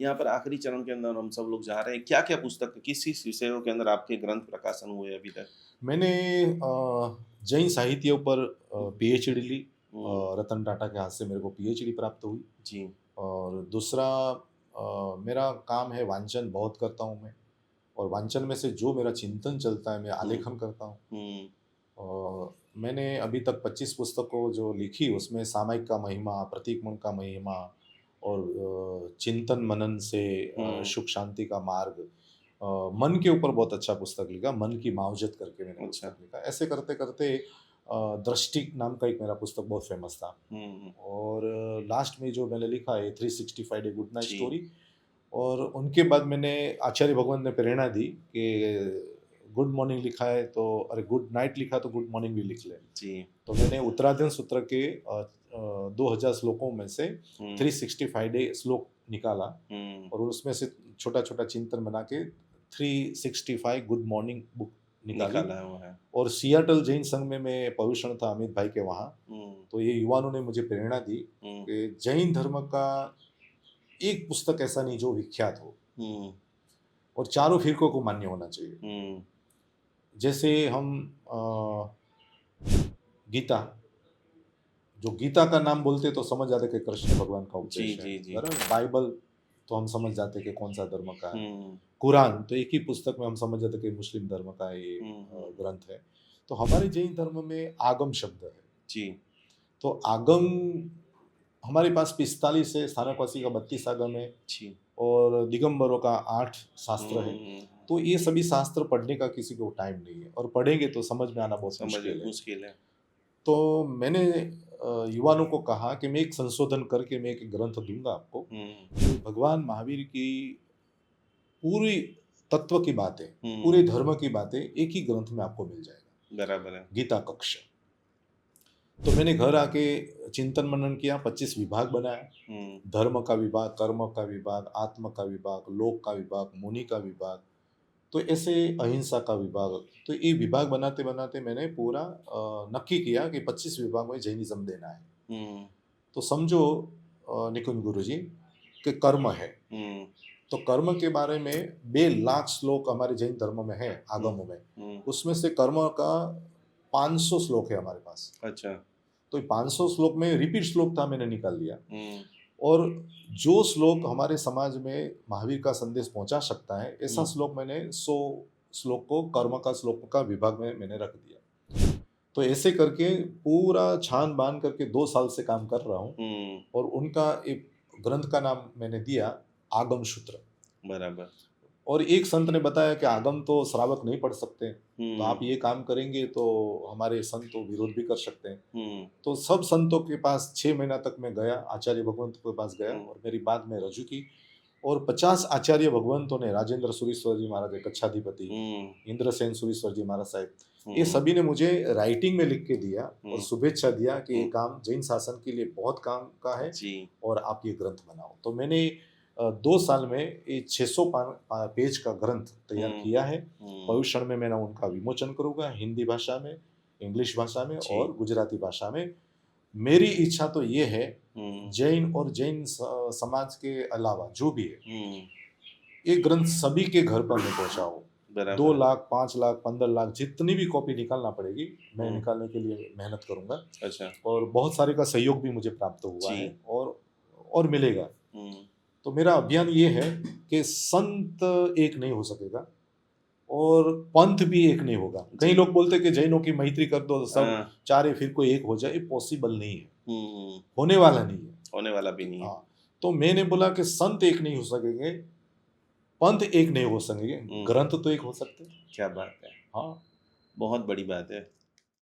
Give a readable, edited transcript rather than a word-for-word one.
यहाँ पर आखिरी चरण के अंदर हम सब लोग जा रहे हैं। क्या-क्या पुस्तक किस-किस विषयों के अंदर आपके ग्रंथ प्रकाशन हुए अभी तक? मैंने जैन साहित्य पर हुँ, पीएचडी ली। हुँ, रतन टाटा के हाथ से मेरे को पीएचडी प्राप्त हुई। जी, और दूसरा मेरा काम है वांचन बहुत करता हूँ मैं। और वांचन में से जो मेरा चिंतन चलता है मैं हुँ, आलेखन करता हूँ। हुँ, और मैंने अभी तक 25 पुस्तकों जो लिखी उसमें सामायिक का महिमा, प्रतीक का महिमा और चिंतन मनन से हुँ, सुख शांति का मार्ग, मन के ऊपर बहुत अच्छा पुस्तक लिखा, मन की मावजत करके मैंने अच्छा, पुस्तक लिखा। ऐसे करते-करते दृष्टि नाम का एक मेरा पुस्तक बहुत फेमस था। हुँ, और लास्ट में जो मैंने लिखा है 365 डे गुड नाइट जी, स्टोरी। और उनके बाद मैंने आचार्य भगवंत ने प्रेरणा दी कि गुड मॉर्निंग लिखा है तो अरे गुड नाइट लिखा तो गुड मॉर्निंग भी लिख ले। जी, तो मैंने उत्तराधीन सूत्र के 2000 श्लोकों में से हुँ, 365 डे श्लोक निकाला। हुँ, और उसमें से छोटा-छोटा चिंतन बना के 365 गुड मॉर्निंग बुक निकाली। निकाला हुआ है। और सियाटल जैन संघ में मैं पवेश्वर था अमित भाई के वहाँ। हुँ, तो ये युवाओं ने मुझे प्रेरणा दी हुँ, कि जैन धर्म का एक पुस्तक ऐसा नहीं जो विख्यात हो हुँ, और चारों फिरकों को मान्य होना चाहिए। हुँ, जैसे हम गीता, जो गीता का नाम बोलते तो समझ जाते कि कृष्ण भगवान का जी, उपदेश है। जी, जी, बराबर, बाइबल तो हम समझ जाते कि कौन सा धर्म का है। हुँ, कुरान तो एक ही पुस्तक में हम समझ जाते कि मुस्लिम धर्म का ये हुँ, हुँ, ग्रंथ है। तो हमारे जैन धर्म में आगम शब्द है। जी, तो आगम हमारे पास 45 है, स्थानकवासी का 32 आगम है। जी, और दिगंबरों का 8 शास्त्र है। हुँ, तो ये सभी शास्त्र पढ़ने का किसी को टाइम नहीं है और पढ़ेंगे तो समझ में आना बहुत समझ मुश्किल है। मुश्किल है। तो मैंने युवाओं को कहा कि मैं एक संशोधन करके मैं एक ग्रंथ दूँगा आपको। हुँ, जो भगवान महावीर की पूरी तत्व की बातें, पूरे हुँ, धर्म की बातें एक ही ग्रंथ में आपको मिल जाएगा, बराबर है। गीता कक्ष। तो मैंने घर आके चिंतन मनन किया, 25 विभाग बनाया। हुँ, धर्म का विभाग, कर्म का विभाग, आत्म का विभाग, लोक का विभाग, मुनि का विभाग, तो ऐसे अहिंसा का विभाग। तो ये विभाग बनाते-बनाते मैंने पूरा नक्की किया कि 25 विभाग में जैनिज़्म देना है। हुँ, तो समझो निकुंज गुरुजी कि कर्म है। हुँ, तो कर्म के बारे में 2 लाख श्लोक हमारे जैन धर्म में है, हुँ, आगमों में। हुँ, उसमें से कर्म का 500 श्लोक है हमारे पास। अच्छा, तो ये 500 श्लोक में रिपीट श्लोक था, मैंने निकाल लिया। हुँ, और जो श्लोक हमारे समाज में महावीर का संदेश पहुंचा सकता है, ऐसा हुँ, श्लोक मैंने 100 श्लोक को कर्म का श्लोक का विभाग में मैंने रख दिया। तो ऐसे करके पूरा छान बांध करके 2 साल से काम कर रहा हूँ। हुँ, और उनका एक ग्रंथ का नाम मैंने दिया आगम सूत्र। बराबर। और एक संत ने बताया कि आगम तो श्रावक नहीं पढ़ सकते, तो आप हुँ, ये काम करेंगे तो हमारे संत तो विरोध भी कर सकते हैं। हुँ, तो सब संतों के पास 6 महीना तक मैं गया, आचार्य भगवंत के पास गया हुँ, और मेरी बात में रजू की। और 50 आचार्य भगवंतों ने, राजेंद्र सूरीश्वर जी महाराज एक कच्छाधिपति, हुँ, इंद्रसेन सूरीश्वर जी महाराज साहब, ये हुँ, सभी ने मुझे राइटिंग में लिख के दिया और हुँ, शुभेच्छा दिया कि ये हुँ, काम जैन शासन के लिए बहुत काम का है जी, और आप ये ग्रंथ बनाओ। तो मैंने 2 साल में ये 600 पेज का ग्रंथ तैयार हुँ, किया है। हुँ, भविष्य में मैं उनका विमोचन करूंगा हिंदी भाषा में, इंग्लिश भाषा में और जी, गुजराती भाषा में। मेरी इच्छा तो ये है, हुँ, जैन और जैन समाज के अलावा जो भी है, हुँ, ये ग्रंथ सभी के घर पर मैं पहुँचाऊँ। 2 बराबर है। लाख, 5 लाख, 15 लाख जितनी भी कॉपी निकालना पड़ेगी, मैं हुँ, निकालने के लिए मेहनत करूँगा। अच्छा, और बहुत सारे का सहयोग भी मुझे प्राप्त हुआ है जी, और मिलेगा। हुँ, तो मेरा अभियान ये है कि संत एक नहीं हो सकेगा और पंथ भी एक नहीं होगा। कई जी, लोग बोलते हैं कि जैनों की मैत्री कर दो, सब हाँ, चारे फिर कोई एक हो जाए, ये पॉसिबल नहीं है, हुँ, होने वाला नहीं है। होने वाला भी नहीं है। हाँ, तो मैंने बोला कि संत एक नहीं हो सकेंगे, पंथ एक नहीं हो सकेंगे, हुँ, ग्रंथ तो एक हो सकते हैं। क्या बात है! हाँ। बहुत बड़ी बात है।